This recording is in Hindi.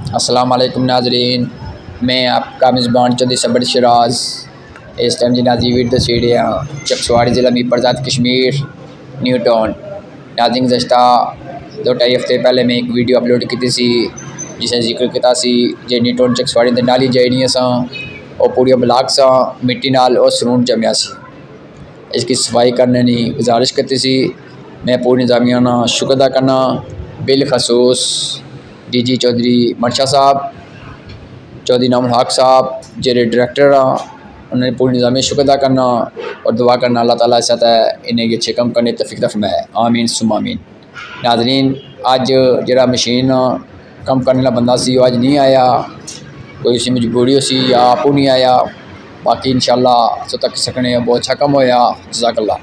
अस्सलाम वालेकुम नाजरीन, मैं आपका मेज़बान चौधरी सबर शराज। इस टाइम जी नाजी वीडियो सीढ़ियाँ चकसवारी ज़िला में परजात कश्मीर न्यू टाउन। नाजिंग गुज़श्ता 2-2.5 हफ्ते पहले मैं एक वीडियो अपलोड की थी जिसे जिक्र किया जे न्यू टाउन चकसवारी में नाली जड़ियाँ सा और पूरी ब्लाक सा मिट्टी नाल और सरून जमया सी। इसकी सफाई करने की गुजारिश करती सी। मैं पूरी इंतज़ामिया ना शुक्र अदा करना, बिलखसूस डीजी चौहदरी मंशा साहब, चौहदरी इंनाम अलहक साहब जरे डायरेक्टर उन्होंने पूरी इंतज़ामिया शुक्र अदा करना और दुआ करना अल्लाह ताला ऐसा है इन्हें अच्छे कम करने तौफीक अता फरमाए, आमीन सुम्मा आमीन। नाज़रीन, अज जरा मशीन कम करने वाला बंदा सी अज नहीं आया, कोई उसी मजबूरी उसी या आपू नहीं आया। बाकी इंशाअल्लाह सो तक सकने बहुत अच्छा कम होया। जज़ाकल्लाह।